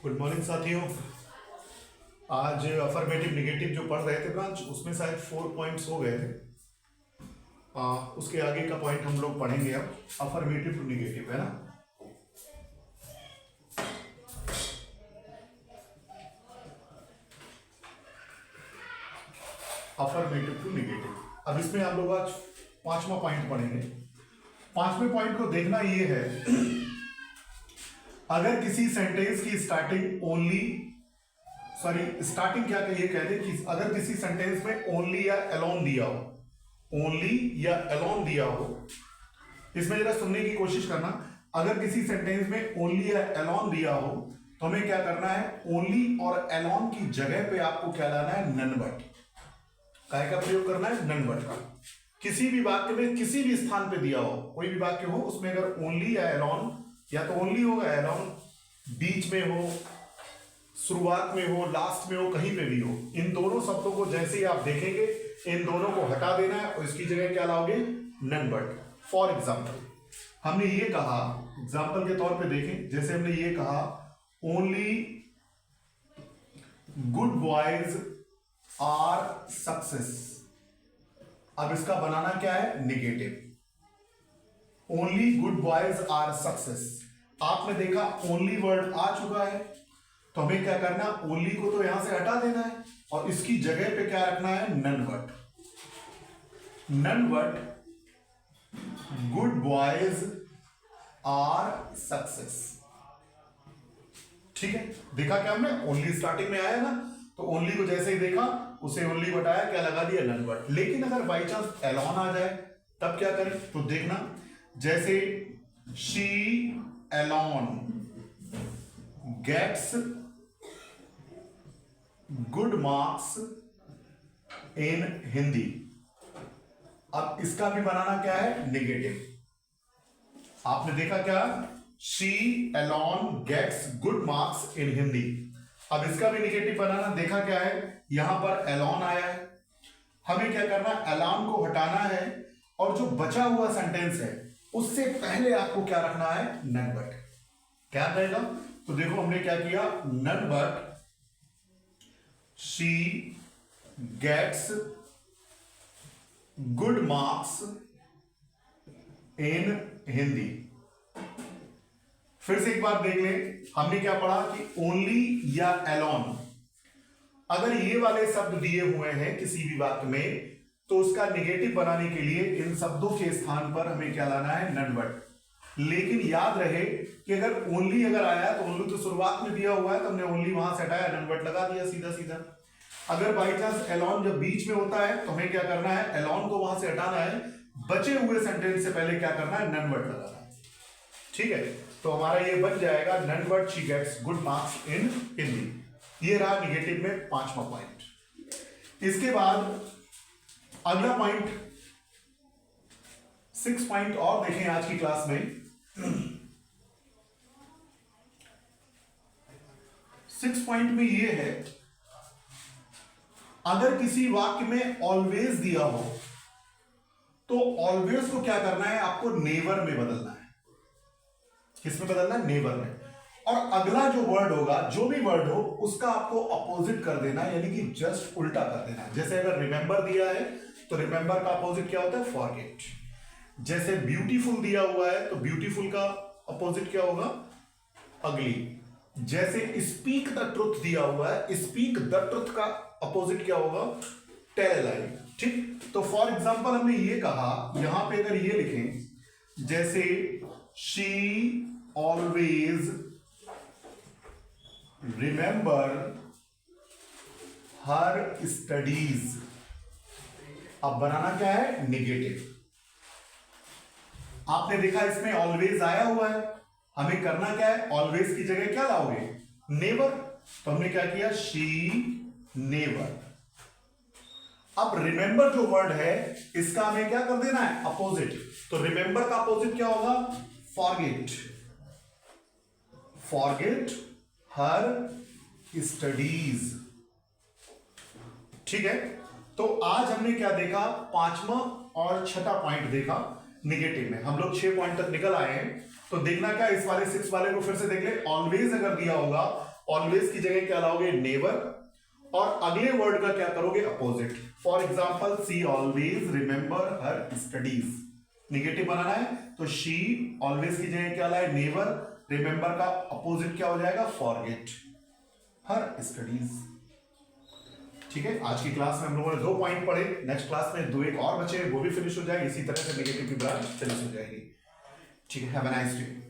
Good morning साथियों। आज affirmative negative जो पढ़ रहे थे ब्रांच, उसमें शायद 4 पॉइंट्स हो गए थे। उसके आगे का पॉइंट हम लोग पढ़ेंगे अब, अफर्मेटिव टू निगेटिव, है ना। Affirmative to negative. अब इसमें आप लोग आज 5वां पॉइंट पढ़ेंगे। 5वें पॉइंट को देखना ये है, अगर किसी सेंटेंस की स्टार्टिंग क्या कहिए कहते हैं कि अगर किसी सेंटेंस में ओनली या एलोन दिया हो, ओनली या एलोन दिया हो, इसमें जरा सुनने की कोशिश करना। अगर किसी सेंटेंस में ओनली या एलोन दिया हो तो हमें क्या करना है, ओनली और एलोन की जगह पे आपको क्या लाना है, नन बट। काय का प्रयोग करना है, नन बट का। किसी भी वाक्य में किसी भी स्थान पे दिया हो, कोई भी वाक्य हो, उसमें अगर ओनली या एलोन, या तो ओनली होगा, एलोन बीच में हो, शुरुआत में हो, लास्ट में हो, कहीं पे भी हो, इन दोनों शब्दों को जैसे ही आप देखेंगे इन दोनों को हटा देना है और इसकी जगह क्या लाओगे, नन बट। फॉर एग्जाम्पल हमने ये कहा, एग्जाम्पल के तौर पे देखें, जैसे हमने ये कहा only good boys are success. अब इसका बनाना क्या है, negative. Only good boys are success. आपने देखा ओनली वर्ड आ चुका है, तो हमें क्या करना, ओनली को तो यहां से हटा देना है और इसकी जगह पे क्या रखना है, none but. None but good boys are success. ठीक है, देखा क्या हमने, ओनली स्टार्टिंग में आया ना, तो ओनली को जैसे ही देखा उसे ओनली बटाया, क्या लगा दिया, नन बट। लेकिन अगर बाई चांस एलोन आ जाए तब क्या करें, तो देखना, जैसे she alone gets good marks in Hindi. अब इसका भी बनाना क्या है, निगेटिव। आपने देखा क्या, she alone gets good marks in Hindi. अब इसका भी निगेटिव बनाना, देखा क्या है, यहां पर एलोन आया है, हमें क्या करना, एलोन को हटाना है और जो बचा हुआ सेंटेंस है उससे पहले आपको क्या रखना है, नन बट। क्या रहेगा, तो देखो हमने क्या किया, none but she gets good marks in Hindi. फिर से एक बार देख लें, हमने क्या पढ़ा कि ओनली या एलोन, अगर ये वाले शब्द दिए हुए हैं किसी भी वाक्य में, तो उसका निगेटिव बनाने के लिए इन शब्दों के स्थान पर हमें क्या लाना है, नन बट। लेकिन याद रहे कि अगर ओनली अगर आया तो ओनली तो शुरुआत में दिया हुआ है, तो हमने ओनली वहां से हटाया, नन बट लगा दिया सीधा सीधा। अगर बाई चांस एलोन जब बीच में होता है तो हमें क्या करना है, एलोन को वहां से हटाना है, बचे हुए सेंटेंस से पहले क्या करना है, नन बट लगाना है। ठीक है, तो हमारा ये बन जाएगा, none but she gets good marks in Hindi. ये रहा निगेटिव में 5वां पॉइंट। इसके बाद अगला पॉइंट 6 पॉइंट और देखें आज की क्लास में। 6 पॉइंट में ये है, अगर किसी वाक्य में ऑलवेज दिया हो तो ऑलवेज को क्या करना है, आपको नेवर में बदलना है। किसमें बदलना है, नेवर में। और अगला जो वर्ड होगा, जो भी वर्ड हो, उसका आपको अपोजिट कर देना, यानी कि जस्ट उल्टा कर देना। जैसे अगर रिमेंबर दिया है तो रिमेंबर का अपोजिट क्या होता है, फॉरगेट। जैसे ब्यूटीफुल दिया हुआ है तो ब्यूटीफुल का अपोजिट क्या होगा, अगली। जैसे स्पीक द ट्रुथ दिया हुआ है, स्पीक द ट्रुथ का अपोजिट क्या होगा, टेल लाई। ठीक, तो फॉर एग्जांपल हमने ये कहा, यहां पे अगर ये लिखें, जैसे she always remember her studies. अब बनाना क्या है, निगेटिव। आपने देखा इसमें ऑलवेज आया हुआ है, हमें करना क्या है, ऑलवेज की जगह क्या लाओगे, नेवर। तो हमने क्या किया, शी नेवर। अब रिमेंबर जो वर्ड है इसका हमें क्या कर देना है, अपोजिट। तो रिमेंबर का अपोजिट क्या होगा, फॉरगेट। Forget her studies. ठीक है, तो आज हमने क्या देखा, 5वां और 6ठा पॉइंट देखा निगेटिव में। हम लोग 6 पॉइंट तक निकल आए हैं। तो देखना क्या, इस वाले 6 वाले को फिर से देख ले। ऑलवेज अगर दिया होगा ऑलवेज की जगह क्या लाओगे, नेवर, और अगले वर्ड का क्या करोगे, opposite. For example she always remember her studies, negative बनाना है तो शी ऑलवेज की जगह क्या लाए, नेवर, रिमेंबर का अपोजिट क्या हो जाएगा, फॉरगेट हर स्टडीज। ठीक है, आज की क्लास में हम लोगों ने 2 पॉइंट पढ़े, नेक्स्ट क्लास में 2 एक और बचे, वो भी फिनिश हो जाएगी, इसी तरह से नेगेटिव की ब्रांच फिनिश हो जाएगी। ठीक है, हैव अ नाइस डे।